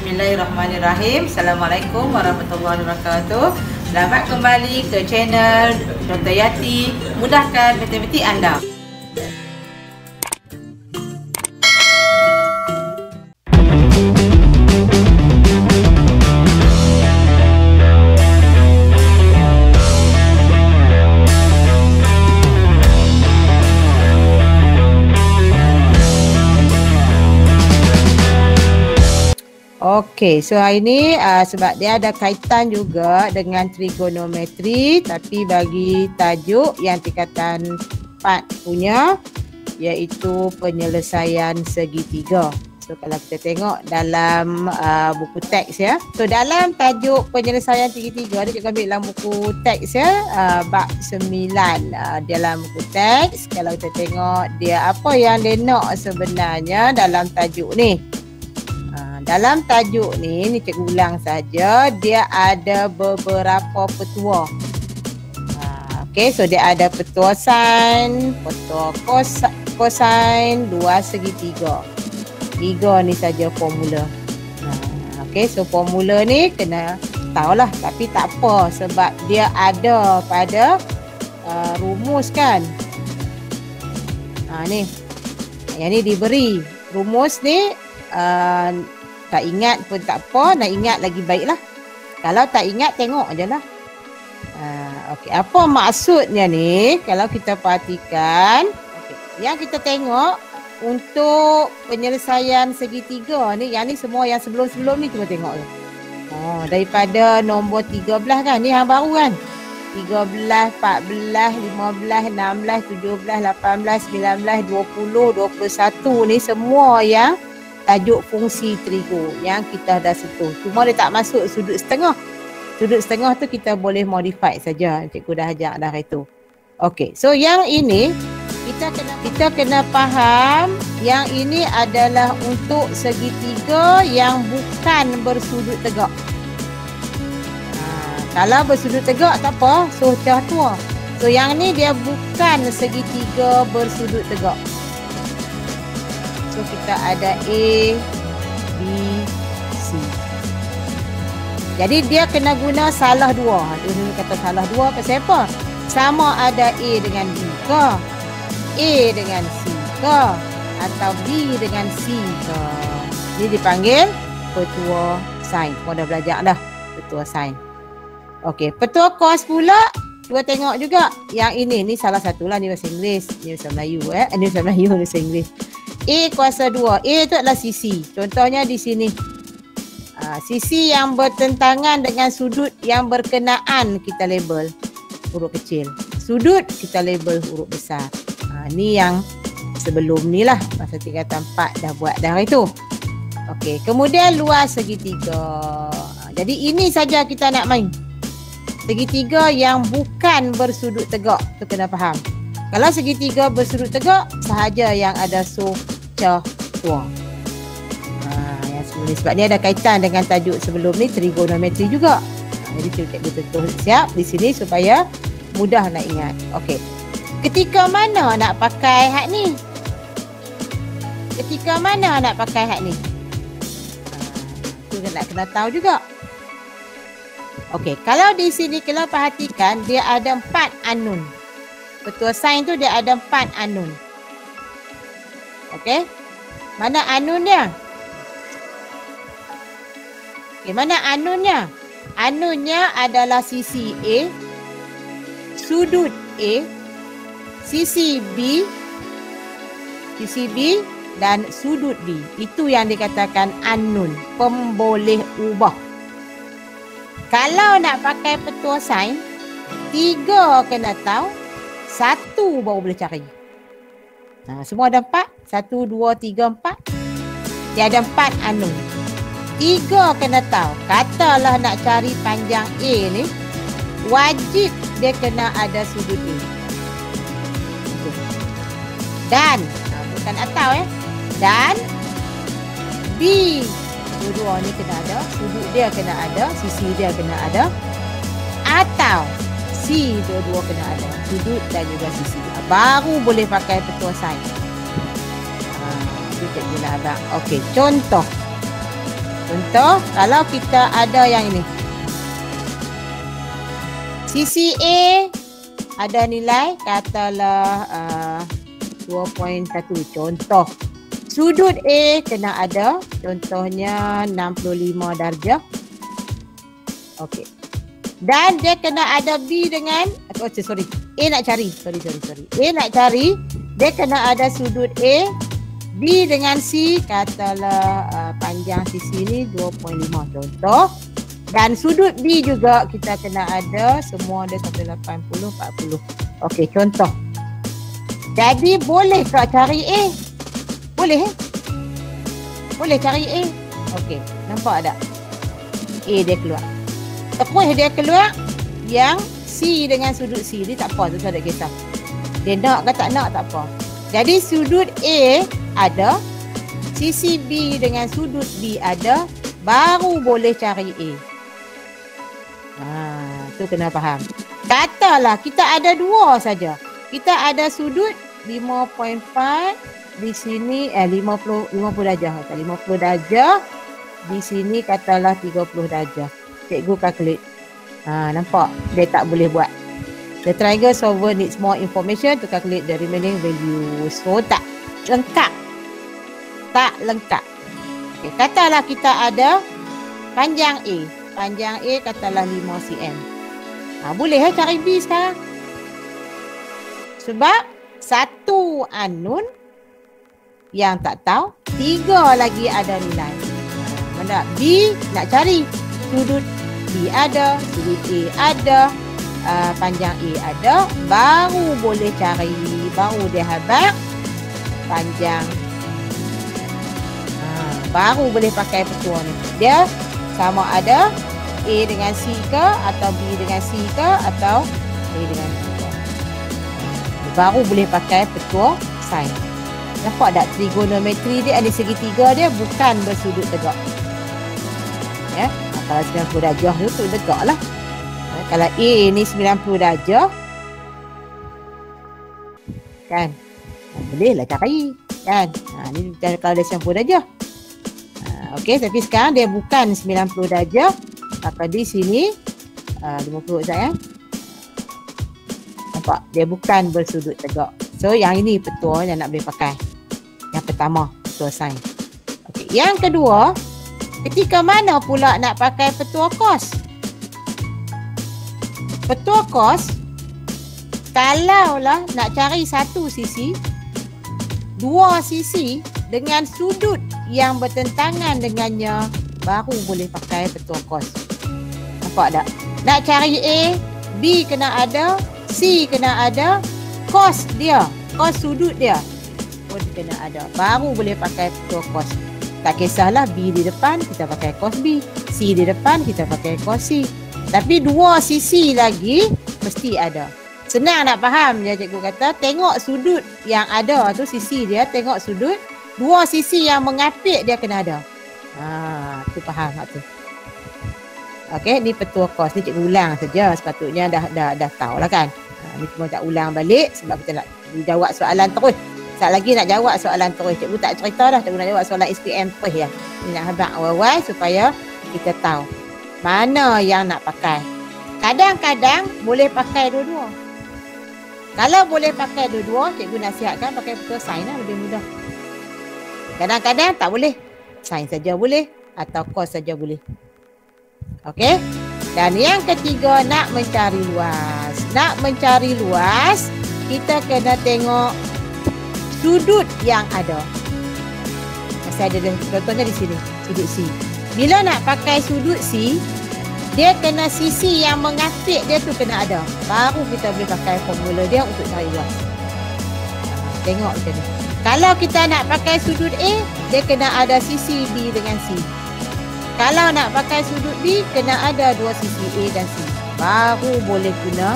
Bismillahirrahmanirrahim. Assalamualaikum warahmatullahi wabarakatuh. Selamat kembali ke channel Dr. Yati. Mudahkan matematik anda. Okey, so hari ni sebab dia ada kaitan juga dengan trigonometri, tapi bagi tajuk yang tingkatan 4 punya, iaitu penyelesaian segitiga. So kalau kita tengok dalam buku teks ya. So dalam tajuk penyelesaian segitiga, dia juga ambil dalam buku teks ya, bab 9 dalam buku teks. Kalau kita tengok dia apa yang dia nak sebenarnya dalam tajuk ni. Dalam tajuk ni cikgu ulang saja, dia ada beberapa petua. Okey, so dia ada petua sin, petua cosine, luas segitiga. 3 ni saja formula. Okey, so formula ni kena tahulah, tapi tak apa sebab dia ada pada rumus kan. Ni. Yang ni diberi rumus ni. Tak ingat pun tak apa, nak ingat lagi baiklah. Kalau tak ingat, tengok je lah. Okey, apa maksudnya ni? Kalau kita perhatikan, yang kita tengok untuk penyelesaian segitiga ni, yang ni semua yang sebelum-sebelum ni cuba tengok je. Daripada nombor 13 kan, ni yang baru kan? 13, 14, 15, 16, 17, 18, 19, 20, 21 ni semua yang tajuk fungsi trigo yang kita dah sentuh. Cuma dia tak masuk sudut setengah. Sudut setengah tu kita boleh modify saja. Cikgu dah ajar dah itu. Okey, so yang ini kita kena faham yang ini adalah untuk segitiga yang bukan bersudut tegak. Kalau bersudut tegak tak apa, so tua. So yang ni dia bukan segitiga bersudut tegak. So kita ada A, B, C. Jadi dia kena guna salah dua. Dia kata salah dua pasal apa? Sama ada A dengan B ke? A dengan C ke? Atau B dengan C ke? Ini dipanggil petua sin. Kau dah belajar dah petua sin. Okey, petua cos pula. Cuba tengok juga. Yang ini salah satulah, ni bahasa Inggeris. Ni bahasa Melayu Ni bahasa Melayu, bahasa Inggeris. A kuasa 2. A itu adalah sisi. Contohnya di sini. Sisi yang bertentangan dengan sudut yang berkenaan kita label huruf kecil. Sudut kita label huruf besar. Ni yang sebelum ni lah. Masa tingkatan 4 dah buat dah itu. Okey. Kemudian luas segitiga. Jadi ini saja kita nak main. Segitiga yang bukan bersudut tegak. Tu kena faham. Kalau segitiga bersudut tegak, sahaja yang ada tua. Yang sebelum ni. Sebab ni ada kaitan dengan tajuk sebelum ni, trigonometri juga. Jadi cikgu tentu siap di sini supaya mudah nak ingat. Okey. Ketika mana nak pakai hak ni? Ketika mana nak pakai hak ni? Itu nak kena tahu juga. Okey, kalau di sini kalau perhatikan, dia ada 4 unknown. Petua sin tu dia ada 4 unknown. Okey. Mana unknown-nya? Okey, mana unknown-nya? Unknown-nya adalah sisi A, sudut A, sisi B dan sudut B. Itu yang dikatakan unknown, pemboleh ubah. Kalau nak pakai petua sin, 3 kena tahu, 1 baru boleh cari. Semua ada 4. 1, 2, 3, 4. Dia ada 4 unknown. 3 kena tahu. Katalah nak cari panjang A ni, wajib dia kena ada sudut A. Dan, bukan atau dan B. Dua-dua ni kena ada. Sudut dia kena ada. Sisi dia kena ada. Atau C dua-dua kena ada. Sudut dan juga sisi. Baru boleh pakai petua sin. Itu cikgu nak abang. Okey, contoh. Contoh, kalau kita ada yang ini. Sisi A ada nilai katalah 2.1. Contoh. Sudut A kena ada contohnya 65 darjah. Okey. Dan dia kena ada B dengan A nak cari. A nak cari, dia kena ada sudut A B dengan C katalah panjang sisi ni 2.5 contoh. Dan sudut B juga kita kena ada semua ada 180 40. Okey, contoh. Jadi boleh tak cari A? Boleh Boleh cari A. Okey, nampak tak? A dia keluar. Terus dia keluar yang C dengan sudut C. Dia tak apa, tu tak ada kisah. Dia nak ke tak nak tak apa. Jadi sudut A ada, sisi B dengan sudut B ada, baru boleh cari A. Tu kena faham. Katalah kita ada dua saja. Kita ada sudut 5.4 di sini 50 darjah. 50 darjah. Di sini katalah 30 darjah. Cikgu calculate. Nampak? Dia tak boleh buat. The triangle solver needs more information to calculate the remaining value. So tak lengkap. Tak lengkap. Okay, katalah kita ada panjang A. Panjang A katalah 5 cm. Boleh cari B sekarang. Sebab satu unknown yang tak tahu, 3 lagi ada nilai. Mana B nak cari sudut B ada, sudut A ada, panjang A ada, baru boleh cari, baru dia habaq panjang. Baru boleh pakai petua ni. Dia sama ada A dengan C ke, atau B dengan C ke, atau A dengan C ke. Baru boleh pakai petua sin. Nampak tak trigonometri dia ada segitiga dia bukan bersudut tegak. Ya, kalau 90 darjah tu tegak lah. Kalau A ni 90 darjah kan, boleh lah cari kan. Ni kalau dia 90 darjah. Okey, tapi sekarang dia bukan 90 darjah. Maka di sini 50 sekejap ya. Nampak? Dia bukan bersudut tegak. So yang ini petua yang nak boleh pakai. Yang pertama, petua sin. Okey, yang kedua, ketika mana pula nak pakai petua cos? Petua cos, kalaulah nak cari satu sisi, dua sisi dengan sudut yang bertentangan dengannya, baru boleh pakai petua cos. Nampak tak? Nak cari A, B kena ada, C kena ada, cos dia, cos sudut dia pun kena ada. Baru boleh pakai petua cos. Tak kisahlah B di depan, kita pakai cos B. C di depan, kita pakai cos C. Tapi dua sisi lagi mesti ada. Senang nak faham je cikgu kata, tengok sudut yang ada tu, sisi dia, tengok sudut. Dua sisi yang mengapit dia kena ada. Tu faham tak tu. Okey, ni petua cos. Ni cikgu ulang saja. Sepatutnya dah tahu lah kan. Ni cuma tak ulang balik sebab kita nak jawab soalan terus. Sekejap lagi nak jawab soalan terus. Cikgu tak cerita dah. Cikgu nak jawab soalan SPM terus ya. Ni nak habaq awal-awal supaya kita tahu mana yang nak pakai. Kadang-kadang boleh pakai dua-dua. Kalau boleh pakai dua-dua, cikgu nasihatkan pakai petua sin lah, lebih mudah. Kadang-kadang tak boleh. Sin saja boleh atau cos saja boleh. Okey. Dan yang ketiga, nak mencari luas. Nak mencari luas, kita kena tengok sudut yang ada. Masih ada contohnya di sini, sudut C. Bila nak pakai sudut C, dia kena sisi yang mengapit dia tu kena ada. Baru kita boleh pakai formula dia untuk cari luas. Tengok macam ni. Kalau kita nak pakai sudut A, dia kena ada sisi B dengan C. Kalau nak pakai sudut B, kena ada dua sisi A dan C. Baru boleh guna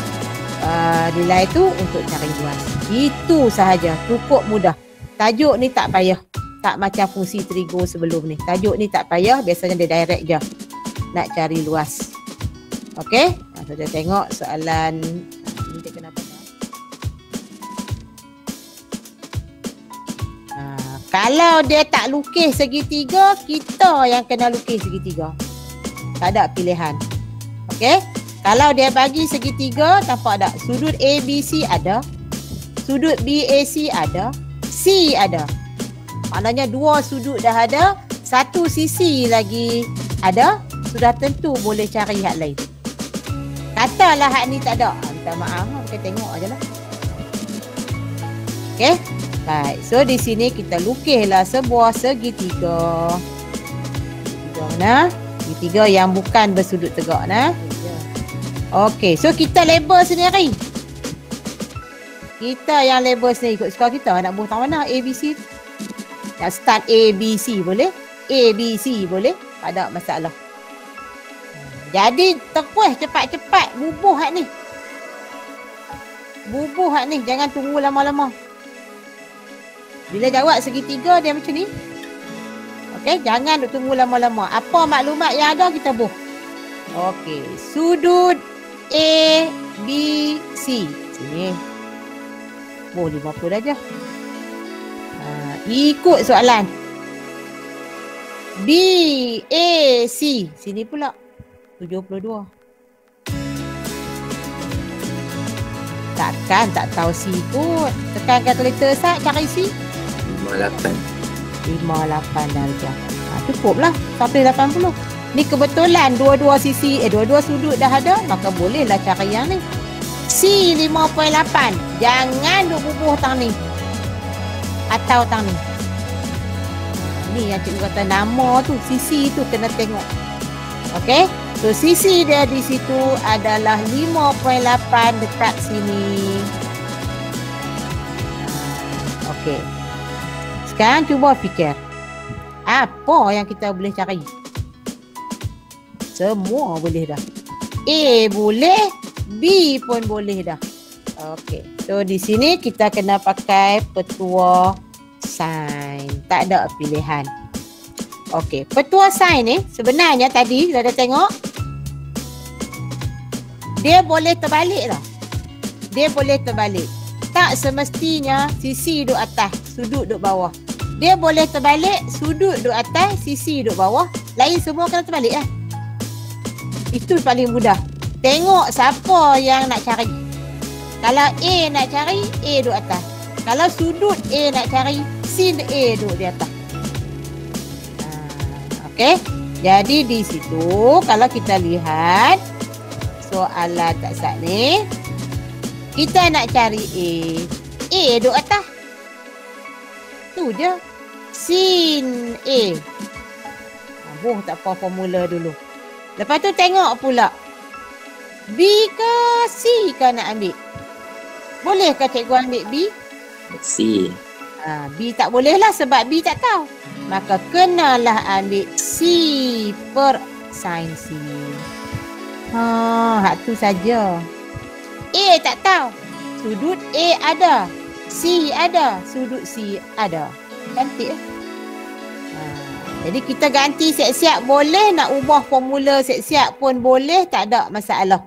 nilai tu untuk cari luas. Itu sahaja. Cukup mudah. Tajuk ni tak payah. Tak macam fungsi trigo sebelum ni. Tajuk ni tak payah. Biasanya dia direct je. Nak cari luas. Okey? Kita tengok soalan. Ni dia kenapa? Kalau dia tak lukis segitiga, kita yang kena lukis segitiga. Tak ada pilihan. Okey? Kalau dia bagi segitiga, nampak tak? Sudut ABC ada. Sudut BAC ada. C ada. Maknanya 2 sudut dah ada. 1 sisi lagi ada. Sudah tentu boleh cari hak lain. Katalah hak ni tak ada. Minta maaf. Kita tengok aje lah. Okey? Baik. So di sini kita lukislah sebuah segitiga. Segitiga mana? Segitiga yang bukan bersudut tegak nah. Okey, so kita label sendiri. Kita yang label sendiri ikut suka kita. Nak buat tang mana? ABC. Nak start ABC boleh? ABC boleh? Tak ada masalah. Jadi terpuas cepat-cepat bubuh hak ni. Bubuh hak ni, jangan tunggu lama-lama. Bila jawab segitiga dia macam ni. Okey, jangan duk tunggu lama-lama. Apa maklumat yang ada kita buh. Okey, sudut A, B, C. Sini. Oh, 50 dah je. Ikut soalan. B, A, C. Sini pula. 72. Takkan tak tahu C kot. Tekan kalkulator Sat, cari C. 58. 58 darjah. Cukup lah. Sampai 80. Ni kebetulan dua-dua sisi, dua-dua sudut dah ada. Maka bolehlah cari yang ni. C 5.8. Jangan duk bubuh tang ni. Atau tang ni. Ni yang cikgu kata nama tu. Sisi tu kena tengok. Okey. So sisi dia di situ adalah 5.8 dekat sini. Okey. Sekarang cuba fikir. Apa yang kita boleh cari? Semua boleh dah. A boleh, B pun boleh dah. Okey. So di sini kita kena pakai petua sain. Tak ada pilihan. Okey, petua sain ni sebenarnya tadi kita dah tengok dia boleh terbalik tau. Dia boleh terbalik. Tak semestinya sisi duduk atas, sudut duduk bawah. Dia boleh terbalik, sudut duduk atas, sisi duduk bawah. Lain semua kena terbalik lah. Itu paling mudah. Tengok siapa yang nak cari. Kalau A nak cari, A duduk atas. Kalau sudut A nak cari, sin A duduk di atas. Okey. Jadi di situ kalau kita lihat soalan tak sat ni, kita nak cari A duduk atas. Tu je. Sin A. Boh tak apa formula dulu. Lepas tu tengok pula. B ke C ke nak ambil? Bolehkah cikgu ambil B? C. B tak boleh lah sebab B tak tahu. Maka kenalah ambil C per sin C. Hak tu saja. A tak tahu. Sudut A ada. C ada. Sudut C ada. Cantik eh? Jadi kita ganti siap-siap boleh. Nak ubah formula siap-siap pun boleh. Tak ada masalah.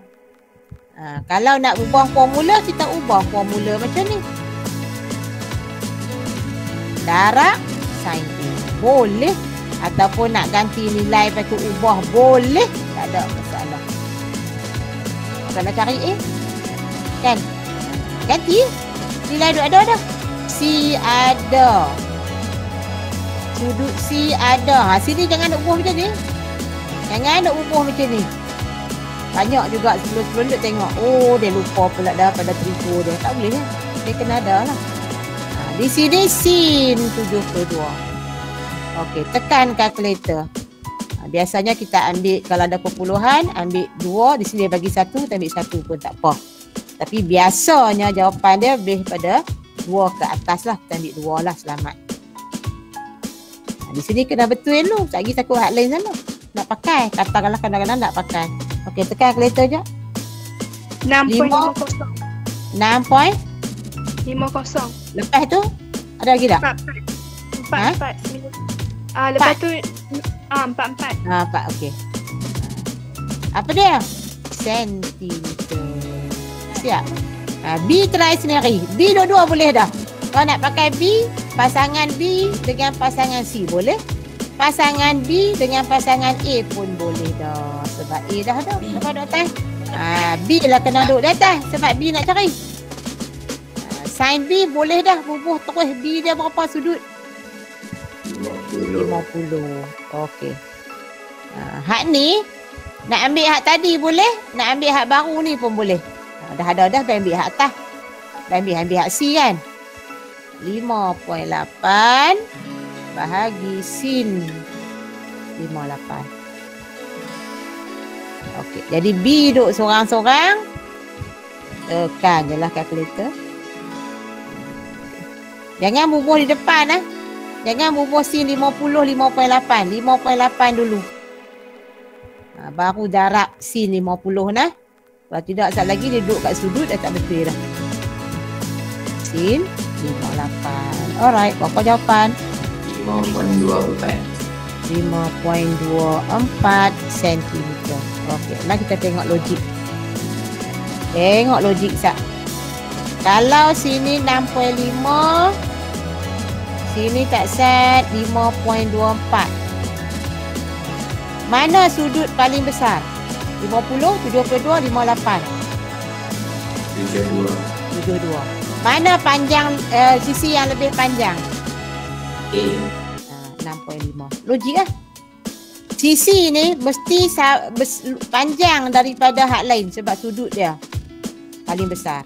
Kalau nak ubah formula, kita ubah formula macam ni. Darab sin A. Boleh. Ataupun nak ganti nilai lepas tu ubah boleh. Tak ada masalah. Kalau nak cari A, kan? Ganti. Nilai duk ada dah. C ada. Sudut C ada. Sini jangan nak ubah macam ni. Jangan nak ubah macam ni. Banyak juga sebelum-sebelum duk tengok. Oh, dia lupa pula dah pada trigo dia. Tak boleh kan? Dia kena ada lah. Di sini sin 72. Okey, tekan kalkulator. Biasanya kita ambil, kalau ada perpuluhan, ambil 2. Di sini dia bagi 1, kita ambil 1 pun tak apa. Tapi biasanya jawapan dia lebih pada 2 ke atas lah. Kita ambil 2 lah, selamat. Di sini kena betul dulu. Tak lagi takut hak lain sana. Nak pakai. Katakanlah kadang-kadang nak pakai. Okey, tekan kalkulator je. 6.50. 6.50. Lepas tu, ada lagi tak? 44. Lepas tu, 44. 4, okey. Apa dia? Sentimeter. Siap. B try sendiri. B dua-dua boleh dah. Kalau nak pakai B, pasangan B dengan pasangan C boleh. Pasangan B dengan pasangan A pun boleh dah. Sebab A dah dah. Nampak duduk atas. B lah kena duduk di atas. Sebab B nak cari. Sin B boleh dah bubuh terus. B dia berapa sudut? 50. Okey. Hak ni nak ambil hak tadi boleh. Nak ambil hak baru ni pun boleh. Dah ada dah ambil hak atas. Dah ambil hak C kan. 5.8 bahagi sin 58. Okey, jadi B duduk seorang-seorang. Tekan je lah kalkulator. Jangan bubuh di depan ah. Jangan bubuh sin 50 5.8. 5.8 dulu. Baru darab sin 50 nah. Kalau tidak sat lagi dia duduk kat sudut dah tak betul dah. Sin 58. Alright, berapa jawapan? 5.24 cm. Okey, mari kita tengok logik. Tengok logik sat. Kalau sini 6.5, sini tak set 5.24. Mana sudut paling besar? 50, 72, 58. 72. Mana panjang sisi yang lebih panjang? 6.5. Logik lah. Sisi ni mesti panjang daripada hak lain sebab sudut dia paling besar.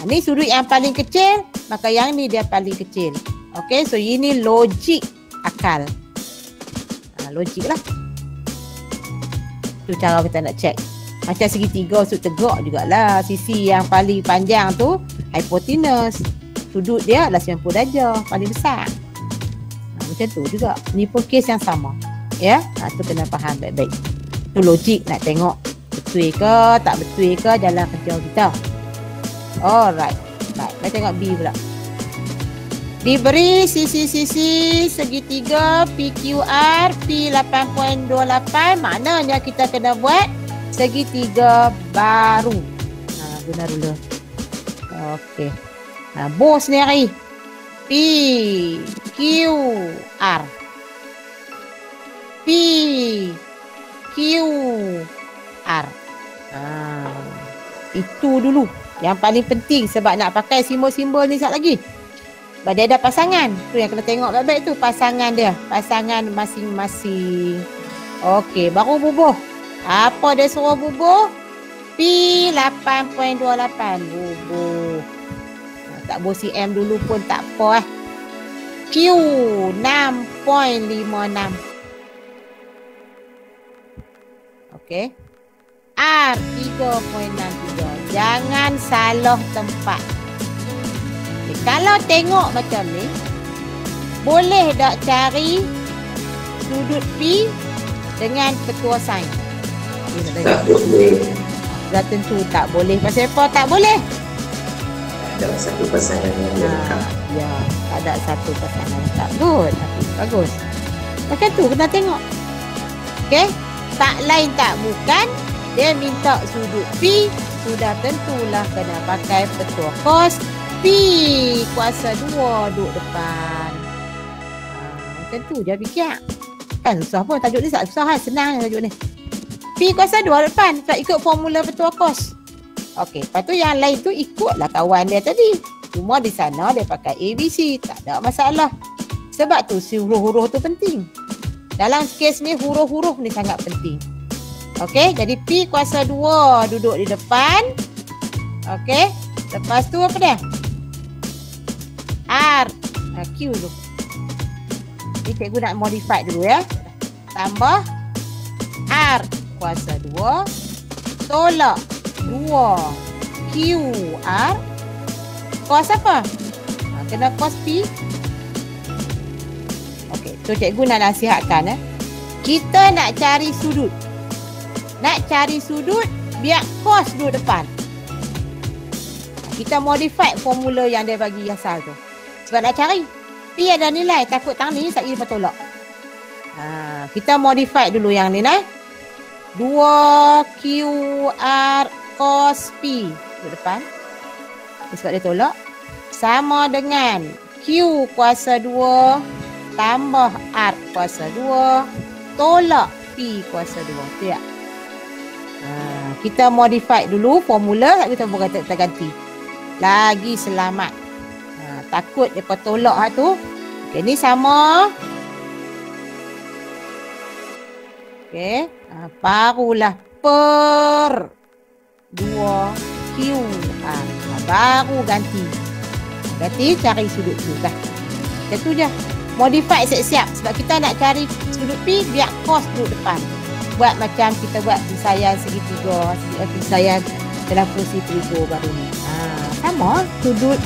Ni sudut yang paling kecil, maka yang ni dia paling kecil. Okey, so ini logik akal. Logik lah. Tu cara kita nak check. Macam segitiga sudut tegak jugalah. Sisi yang paling panjang tu hypotenuse. Sudut dia adalah 90 darjah, paling besar. Macam tu juga. Ni pun kes yang sama. Ya, tu kena faham baik-baik. Tu logik nak tengok betul ke, tak betul ke jalan kerja kita. Alright. Baik, kita tengok B pula. Diberi sisi-sisi segitiga PQR P8.28, maknanya kita kena buat segitiga baru. Guna ruler. Okey. Bos sendiri. PQR. PQR. Itu dulu yang paling penting sebab nak pakai simbol-simbol ni sekejap lagi. Sebab dia ada pasangan. Tu yang kena tengok baik-baik tu pasangan dia. Pasangan masing-masing. Okey, baru bubuh. Apa dia suruh bubuh? P8.28 bubuh. Tak bubuh cm dulu pun tak apa Q 6.56. Okey. R 3.63. Jangan salah tempat. Okay, kalau tengok macam ni, boleh tak cari sudut P dengan ketua sin? Tak boleh. Dah tentu tak boleh. Pasal apa tak boleh? Tak ada satu pasangan yang lengkap. Ya, tak ada satu pasangan tak good. Tapi bagus. Macam tu kena tengok. Okey? Tak lain tak bukan, dia minta sudut P, sudah tentulah kena pakai petua cos P kuasa 2 duduk depan. Macam tu je fikir. Kan susah pun tajuk ni, tak susah kan, senang tajuk ni. P kuasa 2 depan, tak ikut formula petua cos. Okey, lepas tu yang lain tu ikutlah kawan dia tadi. Cuma di sana dia pakai ABC, tak ada masalah. Sebab tu si huruf-huruf tu penting. Dalam kes ni huruf-huruf ni sangat penting. Okey, jadi P kuasa 2 duduk di depan. Okey, lepas tu apa dia? R, Q dulu. Ni cikgu nak modify dulu ya. Tambah R kuasa 2 tolak 2 QR cos apa? Kena cos P. Okey, tu cikgu nak nasihatkan kita nak cari sudut. Nak cari sudut biar cos duduk depan. Kita modify formula yang dia bagi asal tu. Sebab nak cari P ada nilai, takut tang ni saya lepas tolak. Kita modify dulu yang ni 2 QR cos P di depan. Sebab dia tolak sama dengan Q kuasa 2 tambah R kuasa 2 tolak P kuasa 2. Betul tak? Kita modify dulu formula, kita boleh kita ganti. Lagi selamat. Takut depa tolak hak tu. Okey, ni sama. Okey, barulah per 2QR. Baru ganti. Ganti cari sudut tu dah. Macam tu je. Modify siap-siap sebab kita nak cari sudut P biar cos duduk depan. Buat macam kita buat pisaian segitiga, pisaian dalam fungsi trigo baru ni. Sama sudut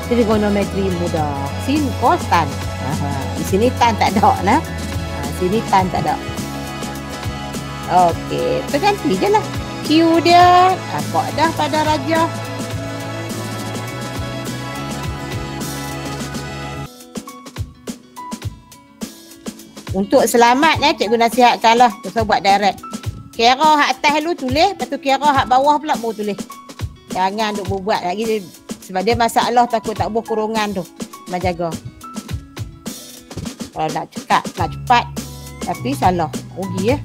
trigonometri mudah. Sin cos tan. Di sini tan tak ada lah. Sini tan tak ada. Okey, terganti je lah. Q dia nampak dah pada rajah. Untuk selamat cikgu nasihatkanlah kita buat direct. Kira hak atas dulu tulis, lepas tu kira hak bawah pula baru tulis. Jangan duk buat lagi sebab dia masalah takut tak buh kurungan tu. Menjaga. Kalau nak cepat tapi salah. Rugi ya.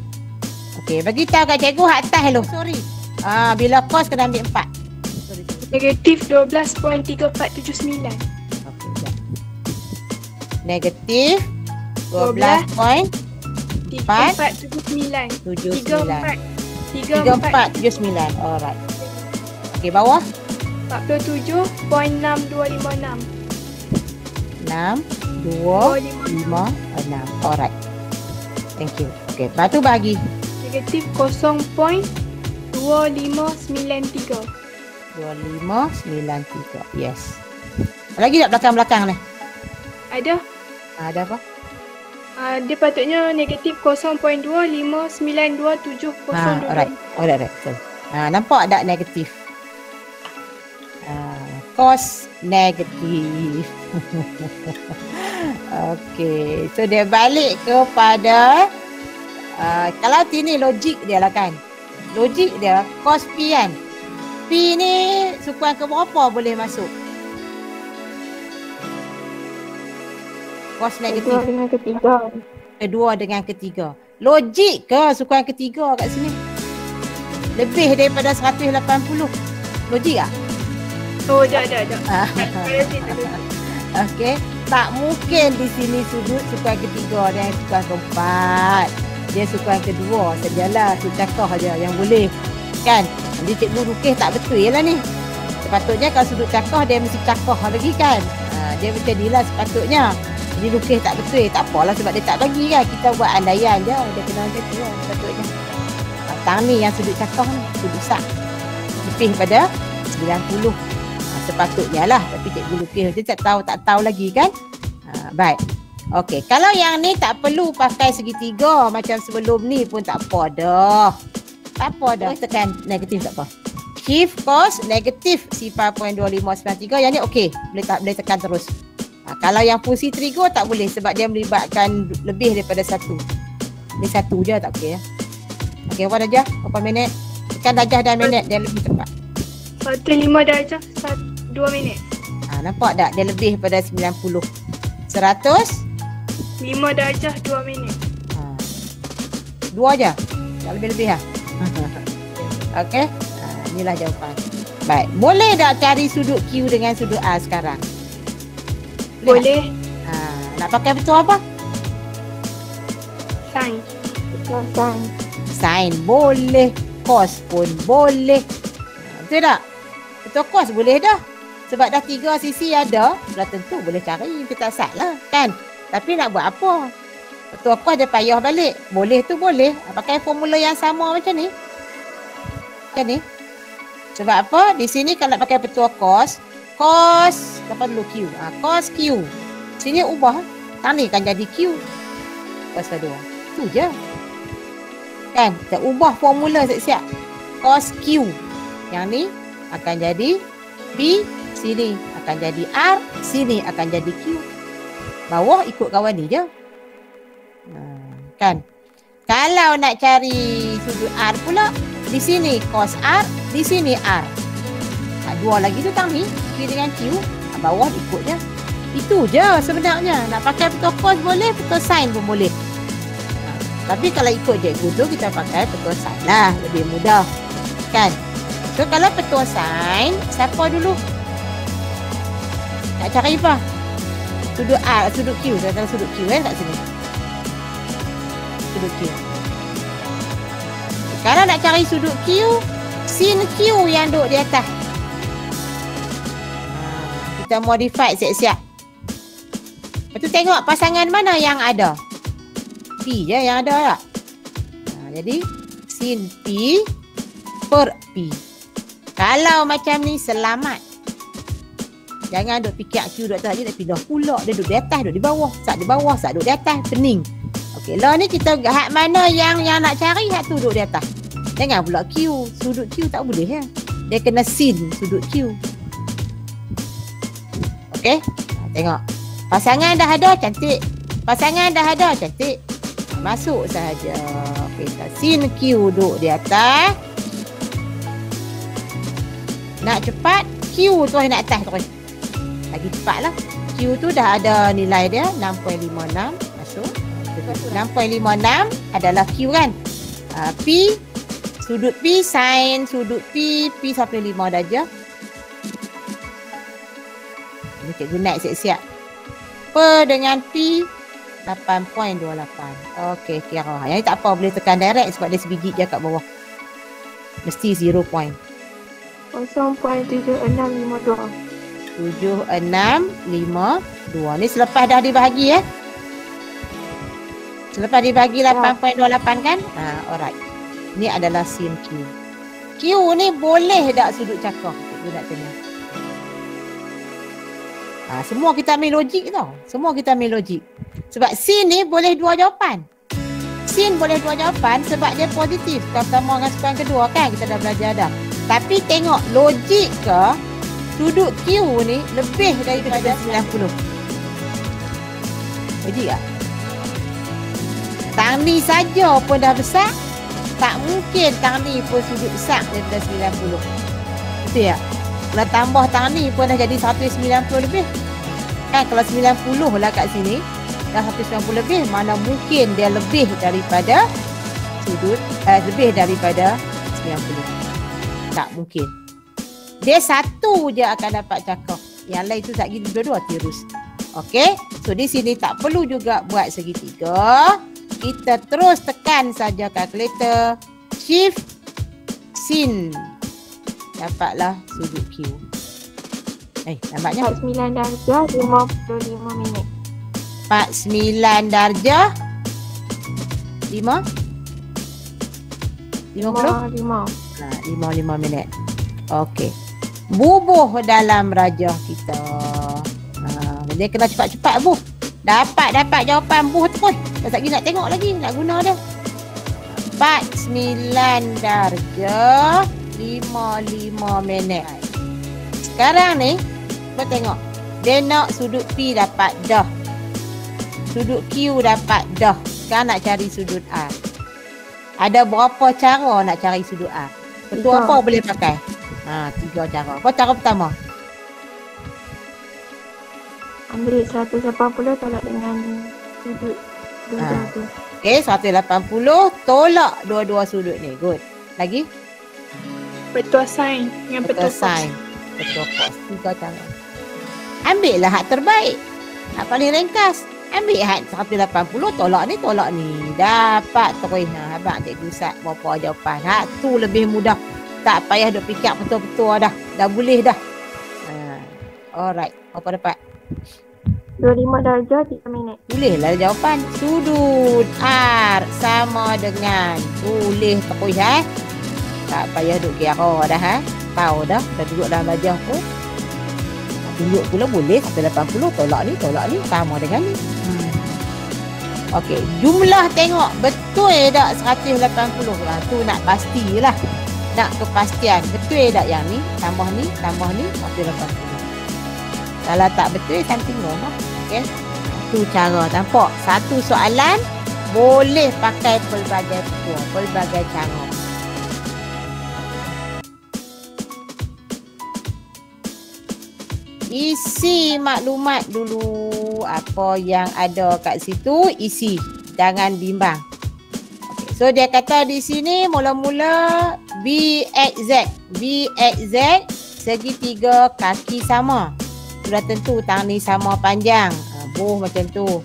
Okey, bagi tahu kat cikgu hak atas dulu. Sorry. Bila kos kena ambil 4. Sorry. Negatif 12.3479. Okey, jap. Negatif 12.479. 3479. Alright. Okey, bawah 47.6256. 6256. Alright. Thank you. Okey, lepas tu bagi Negatif 0.2593. 2593. Yes. Lagi tak belakang-belakang ni? Ada. Ada apa? Dia patutnya negatif 0.259270. Alright. So, nampak tak negatif? Cos negatif. Okey. So dia balik kepada kalau sini logik dia lah kan. Logik dia cos P kan. P ni sukuan ke berapa boleh masuk? Cos negatif. Kedua dengan ketiga. Kedua dengan ketiga. Logik ke sukuan ketiga kat sini? Lebih daripada 180. Logik tak? Oh, dah. Okey. Tak mungkin di sini sudut sukuan ketiga dan sukuan keempat. Dia sukuan kedua sajalah. Sudut cakah je yang boleh. Kan? Jadi cikgu lukis tak betul lah ni. Sepatutnya kalau sudut cakah dia mesti cakah lagi kan? Dia macam ni lah sepatutnya. Jadi lukis tak betul, tak apalah sebab dia tak bagi kan. Kita buat andaian je, dia kena macam tu lah sepatutnya. Tang ni yang sudut cakap ni, sudut sak. Lebih pada 90. Sepatutnya lah, tapi cikgu lukis dia tak tahu lagi kan. Baik. Okey, kalau yang ni tak perlu pakai segitiga macam sebelum ni pun tak apa dah. Tak apa dah, tekan negatif tak apa. Shift cos negatif 0.2593 yang ni okey, boleh tekan terus. Kalau yang fungsi trigo tak boleh sebab dia melibatkan lebih daripada satu. Ni satu je tak okey ya. Okey, berapa darjah? Berapa minit? Tekan darjah dan minit dia lebih cepat. 105 darjah 2 minit. Nampak tak? Dia lebih daripada 90. 5 darjah 2 minit. 2 je? Tak lebih-lebih lah? Okey. Inilah jawapan. Baik. Boleh tak cari sudut Q dengan sudut A sekarang? Boleh. Nak pakai betul apa? Sin. Sin boleh. Cos pun boleh. Betul tak? Betul cos boleh dah. Sebab dah 3 sisi ada, dah tentu boleh cari. Kita sat lah kan. Tapi nak buat apa? Betul cos dia payah balik. Boleh tu boleh. Pakai formula yang sama macam ni. Macam ni. Sebab apa? Di sini kalau nak pakai betul cos apa dulu Q. Cos Q. Sini ubah. Tang ni kan jadi Q. Cos 2. Tu je. Kan? Kita ubah formula siap-siap. Cos Q. Yang ni akan jadi B. Sini akan jadi R. Sini akan jadi Q. Bawah ikut kawan ni je. Kan? Kalau nak cari sudut R pula, di sini cos R, di sini R. Dua lagi tu tang ni, P dengan Q, bawah ikut je. Itu je sebenarnya. Nak pakai petua cos boleh, petua sin pun boleh. Tapi kalau ikut cikgu tu kita pakai petua sin lah, lebih mudah. Kan? So kalau petua sin, siapa dulu? Nak cari apa? Sudut A, sudut Q. Saya tahu sudut Q kat sini. Sudut Q. Kalau nak cari sudut Q, sin Q yang duduk di atas. Kita modify siap-siap. Lepas tu tengok pasangan mana yang ada. P je yang ada tak? Jadi sin P per P. Kalau macam ni selamat. Jangan duk fikir Q duduk atas je nak pindah pula. Dia duduk di atas, duduk di bawah. Sat di bawah, sat duduk di atas. Pening. Okey, lah ni kita hak mana yang nak cari, hak tu duduk di atas. Jangan pula Q. Sudut Q tak boleh ya. Dia kena sin sudut Q. Okey? Tengok. Pasangan dah ada, cantik. Pasangan dah ada, cantik. Masuk sahaja. Okey, sin Q duduk di atas. Nak cepat, Q terus nak atas terus. Lagi cepatlah. Q tu dah ada nilai dia 6.56. Masuk. 6.56 adalah Q kan. P, sudut P, sin sudut P, P sampai 5 darjah. Ini cikgu naik siap-siap. Per dengan P 8.28. Okey, kira. Yang ni tak apa, boleh tekan direct sebab dia sebiji je kat bawah. Mesti 0 point. 0.7652. 7652. Ni selepas dah dibahagi Selepas dibahagi 8.28 kan? Alright. Ni adalah sin Q. Q ni boleh tak sudut cakar? Cikgu nak tanya. Semua kita ambil logik tau. Semua kita ambil logik. Sebab sin ni boleh dua jawapan. Sin boleh dua jawapan sebab dia positif. Pertama dengan soalan kedua kan kita dah belajar dah. Tapi tengok logik ke sudut Q ni lebih daripada 90. Logik tak? Tang ni saja pun dah besar. Tak mungkin tang ni pun sudut besar daripada 90. Betul tak? Kalau tambah tang ni pun dah jadi 190 lebih. Kan kalau 90 lah kat sini dah 190 lebih, mana mungkin dia lebih daripada sudut lebih daripada 90. Tak mungkin. Dia satu je akan dapat cakap. Yang lain tu tak gitu, dua-dua tirus. Okey. So di sini tak perlu juga buat segitiga. Kita terus tekan saja kalkulator. Shift sin. Dapatlah sudut Q. Nampaknya 49 darjah 55 minit. 49 darjah 5 50 55 minit. Okey. Bubuh dalam rajah kita. Dia kena cepat-cepat buh. Dapat jawapan buh terus. Tak lagi nak tengok lagi, nak guna dia. 49 darjah 55 minit. Sekarang ni kau tengok. Dia nak sudut P dapat dah. Sudut Q dapat dah. Sekarang nak cari sudut A. Ada berapa cara nak cari sudut A? Betul apa boleh pakai? 3 cara. Apa cara pertama? Ambil 180 tolak dengan sudut dua tu. Okey, 180 tolak dua-dua sudut ni. Good. Lagi? Petua sin dengan petua sin. Petua cos. 3 cara. Ambil lah hak terbaik. Hak paling ringkas. Ambil hak 180 tolak ni. Dapat terus. Abang cikgu Ustaz berapa jawapan. Hak tu lebih mudah. Tak payah duk fikir betul-betul dah. Dah boleh dah. Alright. Apa dapat? 25 darjah 3 minit. Boleh lah jawapan. Sudut R sama dengan. Boleh terus Tak payah duk kira dah Tahu dah. Dah duduk dalam belajar pun. Tunjuk pula boleh 180 tolak ni sama dengan ni. Okey, jumlah tengok betul tak 180. Tu nak pastilah. Nak kepastian betul tak yang ni tambah ni 180. Kalau tak betul something wrong lah. Okey. Tu cara nampak. Satu soalan boleh pakai pelbagai petua, pelbagai cara. Isi maklumat dulu. Apa yang ada kat situ, isi. Jangan bimbang. Okay. So dia kata di sini mula-mula BXZ. BXZ segitiga kaki sama. Sudah tentu tang ni sama panjang. Boh macam tu.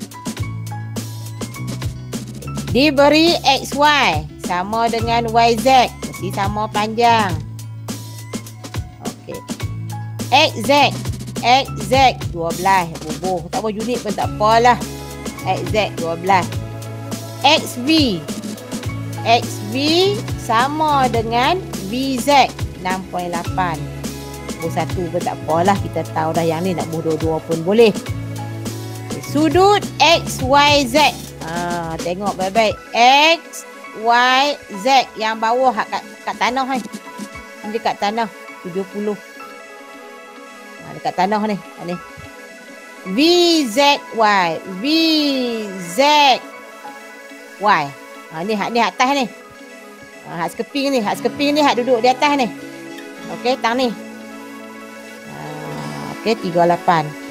Diberi XY sama dengan YZ. Mesti sama panjang. Okey. XZ. XZ 12. Boh. Tak apa unit pun tak apalah. XZ 12. XV. XV sama dengan VZ 6.8. Boh satu pun tak apalah. Kita tahu dah yang ni nak boh dua-dua pun boleh. Sudut XYZ. Tengok baik-baik. XYZ yang bawah kat tanah ni. Ini dekat tanah 70. Dekat tanah ni. VZY. VZY. Ni hak atas ni. Hak skeping ni hak duduk di atas ni. Okey, tang ni. Okey, 38.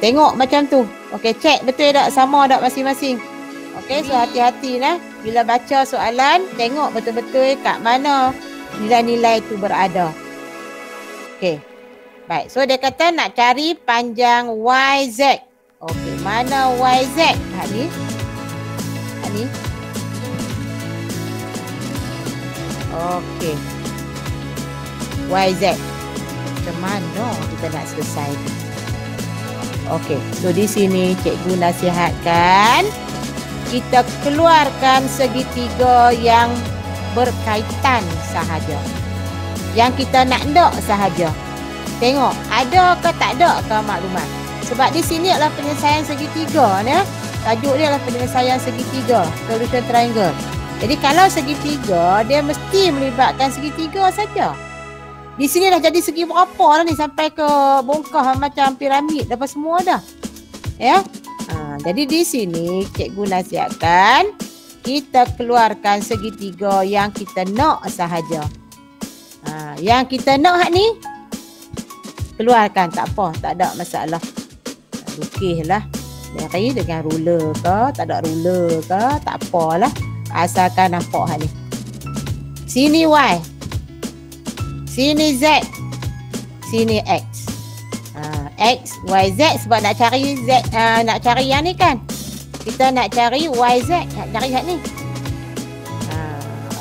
Tengok macam tu. Okey, cek betul tak sama tak masing-masing. Okey, so hati-hati nah. Bila baca soalan, tengok betul-betul kat mana nilai-nilai tu berada. Okey. Baik, so dia kata nak cari panjang YZ. Okey, mana YZ? Hak ni. Okey. YZ. Macam mana kita nak selesai ni? Okey, so di sini cikgu nasihatkan kita keluarkan segitiga yang berkaitan sahaja. Yang kita nak sahaja. Tengok, ada ke tak ada ke maklumat. Sebab di sini adalah penyelesaian segitiga ni. Tajuk dia adalah penyelesaian segitiga, solution triangle. Jadi kalau segitiga, dia mesti melibatkan segitiga saja. Di sini dah jadi segi berapa dah ni sampai ke bongkah macam piramid dapat semua dah. Ya. Jadi di sini cikgu nasihatkan kita keluarkan segitiga yang kita nak sahaja. Yang kita nak ni keluarkan, tak apa, tak ada masalah. Lukislah. Dari dengan ruler ke, tak ada ruler ke, tak apalah. Asalkan nampak hal ni. Sini Y. Sini Z. Sini X. X, Y, Z sebab nak cari Z, nak cari yang ni kan. Kita nak cari Y, Z, nak cari hak ni.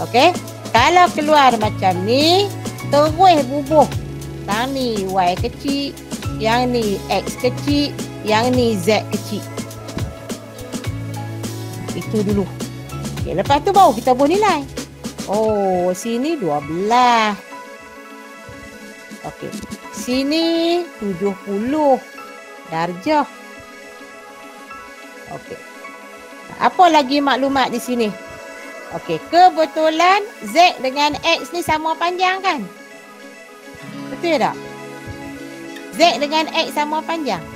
Okey. Kalau keluar macam ni, terus bubuh. Yang ni Y kecil, yang ni X kecil, yang ni Z kecil. Itu dulu. Okay, lepas tu baru kita buat nilai. Oh, sini 12. Okey. Sini 70 darjah. Okey. Apa lagi maklumat di sini? Okey, kebetulan Z dengan X ni sama panjang kan? Betul tak? Z dengan X sama panjang.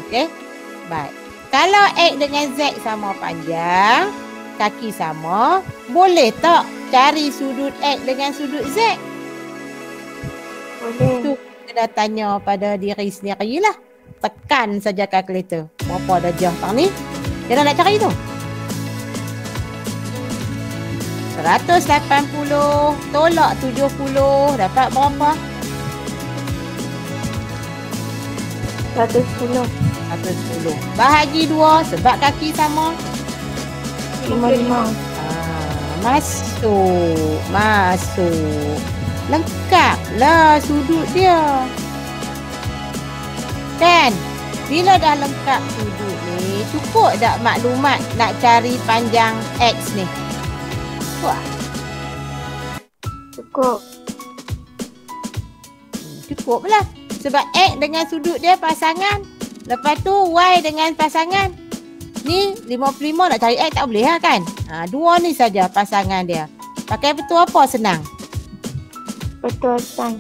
Okey. Baik. Kalau X dengan Z sama panjang, kaki sama, boleh tak cari sudut X dengan sudut Z? Boleh. Tu kita dah tanya pada diri sendiri lah. Tekan saja kalkulator. Berapa darjah tang ni? Dia nak cari tu. 180 tolak 70 dapat berapa? 110. 110. Bahagi 2 sebab kaki sama. 55. Masuk. Lengkaplah sudut dia. Kan? Bila dah lengkap sudut ni, cukup tak maklumat nak cari panjang X ni? Wah. Cukup lah. Sebab X dengan sudut dia pasangan. Lepas tu Y dengan pasangan. Ni 55 nak cari X tak boleh lah kan? Dua ni saja pasangan dia. Pakai betul apa senang? Betul sign.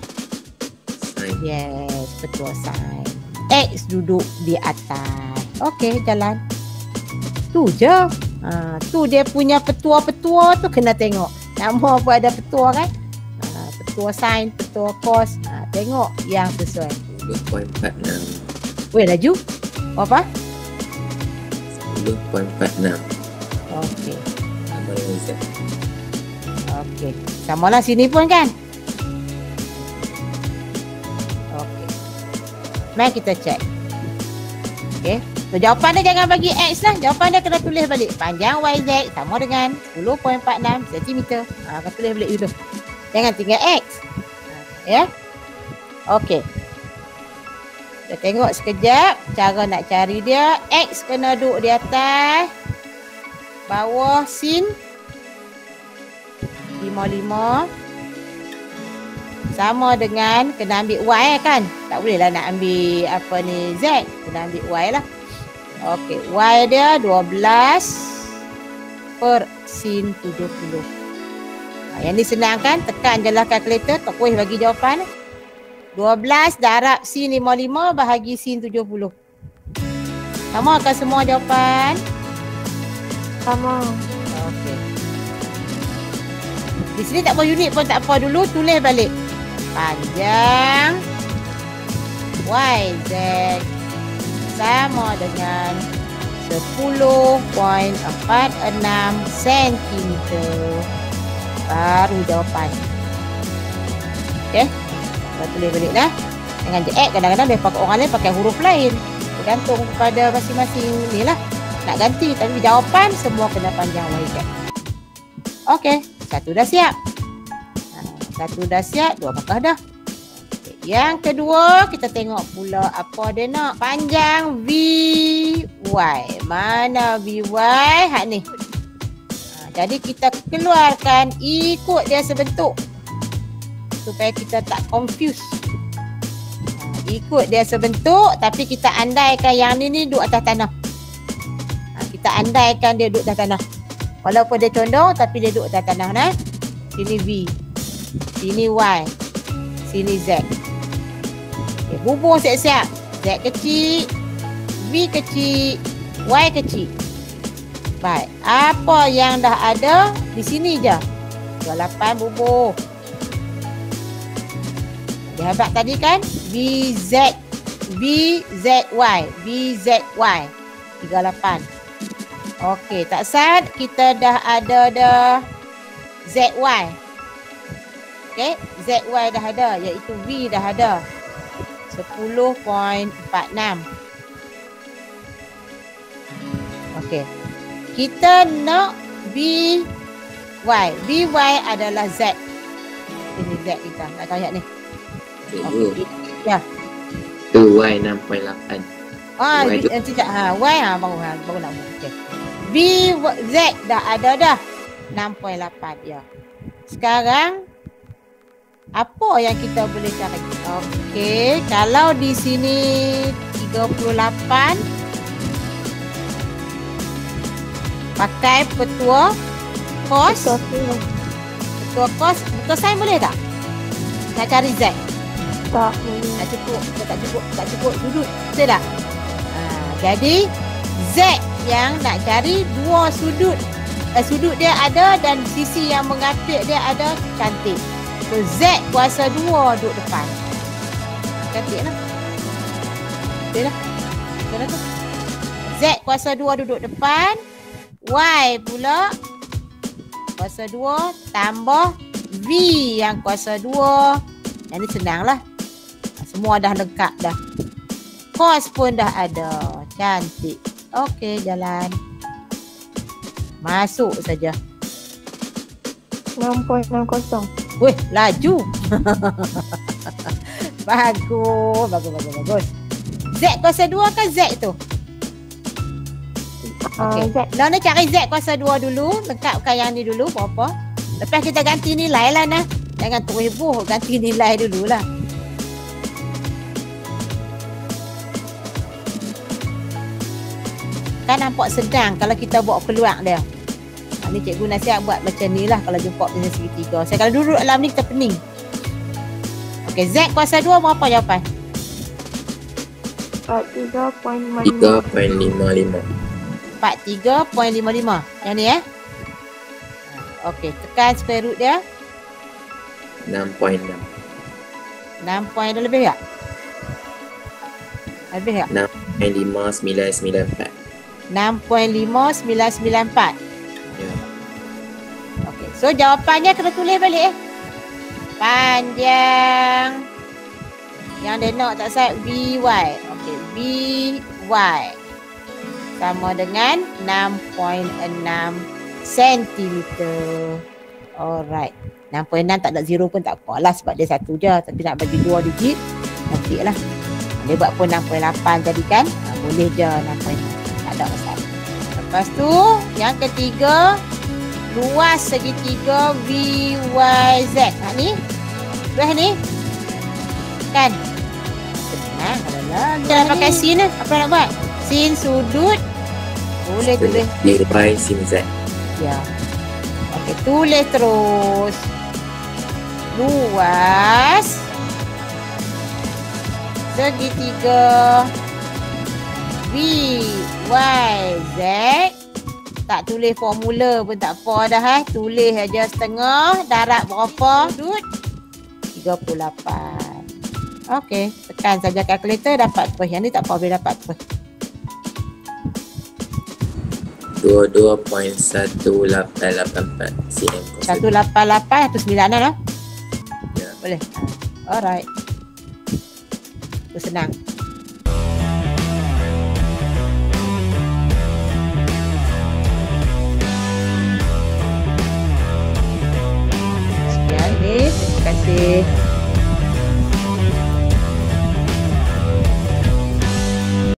Yes, betul sign. X duduk di atas. Okey, jalan. Tu je. Tu dia punya petua-petua tu kena tengok. Nama pun ada petua kan? petua sin, petua cos. Tengok yang sesuai. 10.46. Weh, laju. Apa? 10.46. Okey. Sama dengan Z. Okey. Samalah sini pun kan? Okey. Mari kita check. Okey. So, jawapan dia jangan bagi X lah. Jawapan dia kena tulis balik. Panjang YZ sama dengan 10.46 cm. Kena tulis balik dulu. Jangan tinggal X. Ya. Okey. Kita tengok sekejap cara nak cari dia. X kena duduk di atas. Bawah sin 55 sama dengan kena ambil Y kan. Tak boleh lah nak ambil apa ni Z. Kena ambil Y lah. Okey, Y dia 12 per sin 70. Yang ni senang kan? Tekan je lah kalkulator, terus bagi jawapan. 12 darab sin 55 bahagi sin 70. Sama kan semua jawapan? Sama. Okey. Di sini tak apa unit pun tak apa dulu, tulis balik. Panjang YZ sama dengan 10.46 cm. Baru jawapan. Okey. Kita tulis balik dah. Dengan je kadang-kadang dia pakai orang lain pakai huruf lain. Bergantung kepada masing-masing ni lah. Nak ganti tapi jawapan semua kena panjang YZ. Okey. Satu dah siap. Satu dah siap, dua markah dah. Yang kedua, kita tengok pula apa dia nak. Panjang VY. Mana VY? Hak ni. Jadi kita keluarkan ikut dia sebentuk. Supaya kita tak confuse. Ikut dia sebentuk tapi kita andaikan yang ni duduk atas tanah. Kita andaikan dia duduk atas tanah. Walaupun dia condong tapi dia duduk atas tanah nah. Sini V. Sini Y. Sini Z. Okay, bubuh siap-siap. Z kecil. V kecil. Y kecil. Baik. Apa yang dah ada di sini je. 28 bubuh. Dia habaq tadi kan. VZ. VZY. VZY. 38. Okey, tak sad. Kita dah ada dah ZY. Okey, ZY dah ada. Iaitu V dah ada. 10.46. Okey. Kita nak VY. VY adalah Z. Ini Z kita. Nak tahu ayat ni. Okay. Ya. Tu Y 6.8. Y baru nak buat. Okey. VZ dah ada dah. 6.8 ya. Sekarang apa yang kita boleh cari? Okey, kalau di sini 38 pakai petua cos. Petua cos, petua sin boleh tak? Nak cari Z? Tak boleh. Tak cukup sudut. Betul tak? Jadi Z yang nak cari dua sudut. Sudut dia ada dan sisi yang mengapit dia ada, cantik. So Z kuasa 2 duduk depan. Cantik lah. Betul lah. Betul lah tu. Z kuasa 2 duduk depan. Y pula kuasa 2 tambah V yang kuasa 2. Yang ni senang lah. Semua dah lengkap dah. Cos pun dah ada. Cantik. Okey, jalan. Masuk saja. 6.60. Weh, laju. Bagus. Z kuasa 2 kan Z tu? Okey. Lona cari Z kuasa 2 dulu. Lengkapkan yang ni dulu. Berapa? Lepas kita ganti nilai lah nah. Jangan terheboh. Ganti nilai dululah. Kan nampak sedang kalau kita buat keluar dia. Ni cikgu nasihat buat macam ni lah kalau jumpa benda segitiga. Saya kalau duduk dalam ni kita pening. Okey, Z kuasa 2 berapa jawapan? 43.55. 3.55. 43.55. Yang ni Okey, tekan square root dia. 6.6. 6 poin dah lebih tak? Lebih tak? 6.5994. 6.5994. Ya. Okey, so jawapannya kena tulis balik panjang. Yang dia nak tak saya VY. Okey, VY sama dengan 6.6 cm. Alright. 6.6 tak ada zero pun tak apalah sebab dia satu je. Tapi nak bagi 2 digit, nanti lah. Dia buat pun 6.8 jadi kan? Boleh je 6.6. Tak ada masalah. Lepas tu, yang ketiga, luas segitiga VYZ. Ni? Luas ni? Kan? Senang. Jangan pakai sin lah. Apa nak buat? Sin sudut. Boleh tulis. By sin Z. Ya. Okey, tulis terus. Luas segitiga VYZ. Tak tulis formula pun tak apa dah Tulis aja setengah. Darat berapa? Sudut 38. Okey, tekan saja kalkulator dapat apa. Yang ni tak apa boleh dapat apa. 22.1884 cm. 188 atau 9 lah. Ya. Boleh. Alright. Itu senang.